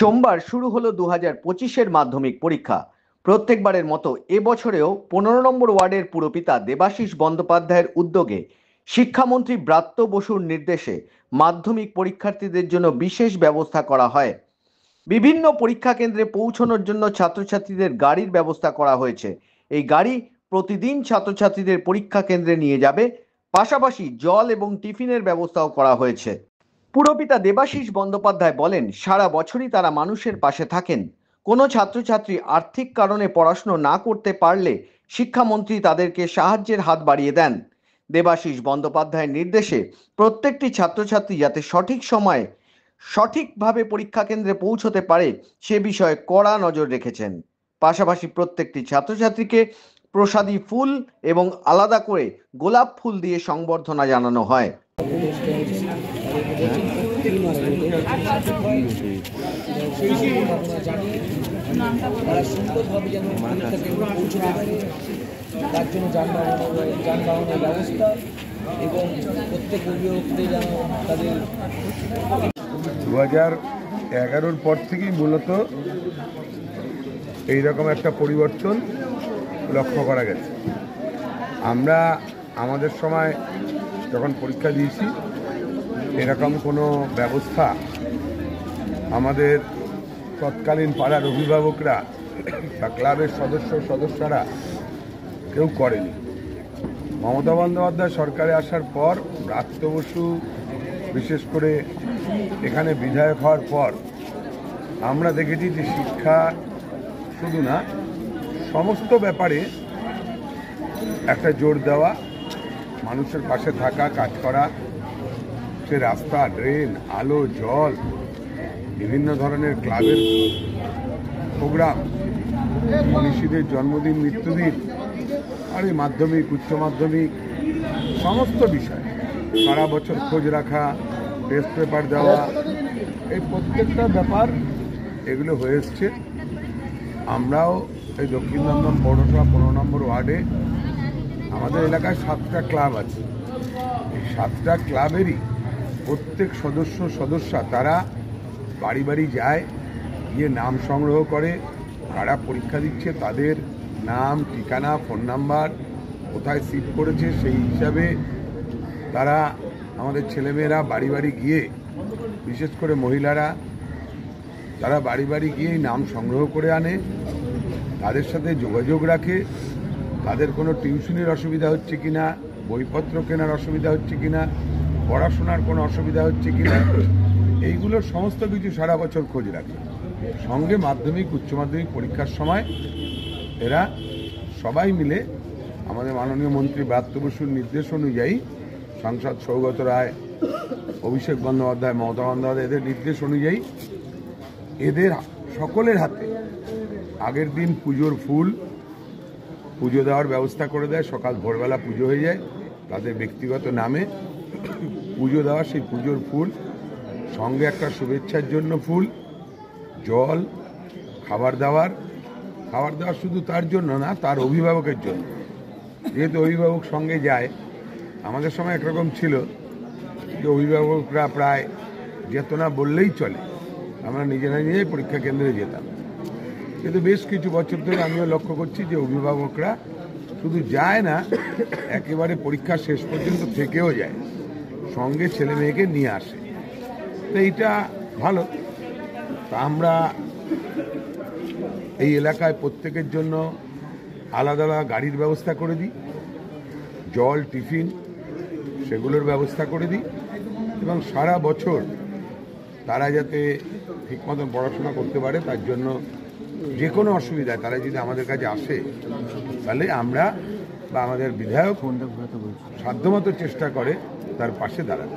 সোমবার শুরু হলো 2025-এর মাধ্যমিক পরীক্ষা। প্রত্যেকবারের মতো এবছরেও 15 নম্বর ওয়ার্ডের পুরপিতা দেবাশিস বন্দ্যোপাধ্যায়ের উদ্যোগে শিক্ষামন্ত্রী ব্রাত্য বসুর নির্দেশে মাধ্যমিক পরীক্ষার্থীদের জন্য বিশেষ ব্যবস্থা করা হয়। বিভিন্ন পরীক্ষা কেন্দ্রে পৌঁছানোর জন্য ছাত্রছাত্রীদের গাড়ির ব্যবস্থা করা হয়েছে। এই গাড়ি প্রতিদিন ছাত্রছাত্রীদের পরীক্ষা কেন্দ্রে নিয়ে যাবে, পাশাপাশি জল এবং টিফিনের ব্যবস্থাও করা হয়েছে। পুরপিতা দেবাশিস বন্দ্যোপাধ্যায় বলেন, সারা বছরই তারা মানুষের পাশে থাকেন। কোনো ছাত্রছাত্রী আর্থিক কারণে পড়াশুনো না করতে পারলে শিক্ষামন্ত্রী তাদেরকে সাহায্যের হাত বাড়িয়ে দেন। দেবাশিস বন্দ্যোপাধ্যায়ের নির্দেশে প্রত্যেকটি ছাত্রছাত্রী যাতে সঠিক সময়ে সঠিকভাবে পরীক্ষা কেন্দ্রে পৌঁছতে পারে সে বিষয়ে কড়া নজর রেখেছেন। পাশাপাশি প্রত্যেকটি ছাত্রছাত্রীকে প্রসাদী ফুল এবং আলাদা করে গোলাপ ফুল দিয়ে সংবর্ধনা জানানো হয়। সুন্দরভাবে যেন পৌঁছতে পারে তার জন্য যানবাহনের ব্যবস্থা এবং প্রত্যেক অভিভাবকদের যেন তাদের 2011-র পর থেকেই মূলত এইরকম একটা পরিবর্তন লক্ষ্য করা গেছে। আমরা আমাদের সময় যখন পরীক্ষা দিয়েছি এরকম কোনো ব্যবস্থা আমাদের তৎকালীন পাড়ার অভিভাবকরা বা ক্লাবের সদস্যরা কেউ করেনি। মমতা বন্দ্যোপাধ্যায় সরকারে আসার পর ব্রাত্য বসু বিশেষ করে এখানে বিধায়ক হওয়ার পর আমরা দেখেছি যে শিক্ষা শুধু না, সমস্ত ব্যাপারে একটা জোর দেওয়া, মানুষের পাশে থাকা, কাজ করা, সে রাস্তা, ড্রেন, আলো, জল, বিভিন্ন ধরনের ক্লাবের প্রোগ্রাম, মনীষীদের জন্মদিন, মৃত্যুদিন, আর এই মাধ্যমিক, উচ্চ মাধ্যমিক সমস্ত বিষয় সারা বছর খোঁজ রাখা, টেস্ট পেপার দেওয়া, এই প্রত্যেকটা ব্যাপার এগুলো হয়ে এসছে। আমরাও এই দক্ষিণ দমদম পৌরসভা 15 নম্বর ওয়ার্ডে আমাদের এলাকায় 7টা ক্লাব আছে। এই 7টা ক্লাবেরই প্রত্যেক সদস্যা তারা বাড়ি বাড়ি যায়, গিয়ে নাম সংগ্রহ করে, কারা পরীক্ষা দিচ্ছে তাদের নাম, ঠিকানা, ফোন নাম্বার, কোথায় সিট করেছে সেই হিসাবে তারা আমাদের ছেলেমেয়েরা বাড়ি বাড়ি গিয়ে, বিশেষ করে মহিলারা, তারা বাড়ি বাড়ি গিয়ে নাম সংগ্রহ করে আনে, তাদের সাথে যোগাযোগ রাখে, তাদের কোনো টিউশনের অসুবিধা হচ্ছে কিনা, বইপত্র কেনার অসুবিধা হচ্ছে কিনা, পড়াশোনার কোনো অসুবিধা হচ্ছে কিনা, এইগুলো সমস্ত কিছু সারা বছর খোঁজ রাখে। সঙ্গে মাধ্যমিক, উচ্চ মাধ্যমিক পরীক্ষার সময় এরা সবাই মিলে আমাদের মাননীয় মন্ত্রী ব্রাত্য বসুর নির্দেশ অনুযায়ী, সাংসদ সৌগত রায়, অভিষেক বন্দ্যোপাধ্যায়, মমতা বন্দ্যোপাধ্যায়, এদের নির্দেশ অনুযায়ী এদের সকলের হাতে আগের দিন পুজোর ফুল, পুজো দেওয়ার ব্যবস্থা করে দেয়। সকাল ভোরবেলা পুজো হয়ে যায়, তাদের ব্যক্তিগত নামে পুজো দেওয়া, সেই পুজোর ফুল, সঙ্গে একটা শুভেচ্ছার জন্য ফুল, জল, খাবার দেওয়া শুধু তার জন্য না, তার অভিভাবকের জন্য। যেহেতু অভিভাবক সঙ্গে যায়, আমাদের সময় একরকম ছিল যে অভিভাবকরা প্রায় যেত না বললেই চলে, আমরা নিজেরাই পরীক্ষা কেন্দ্রে যেতাম। কিন্তু বেশ কিছু বছর ধরে আমিও লক্ষ্য করছি যে অভিভাবকরা শুধু যায় না, একেবারে পরীক্ষা শেষ পর্যন্ত থেকেও যায়, সঙ্গে ছেলে মেয়েকে নিয়ে আসে। তো এইটা ভালো। তা আমরা এই এলাকায় প্রত্যেকের জন্য আলাদা আলাদা গাড়ির ব্যবস্থা করে দিই, জল, টিফিন সেগুলোর ব্যবস্থা করে দিই, এবং সারা বছর তারা যাতে ঠিক মতন পড়াশোনা করতে পারে তার জন্য যে কোনো অসুবিধায় তারা যদি আমাদের কাছে আসে, তাহলে আমরা বা আমাদের বিধায়ক সাধ্যমতো চেষ্টা করে তার পাশে দাঁড়াতে।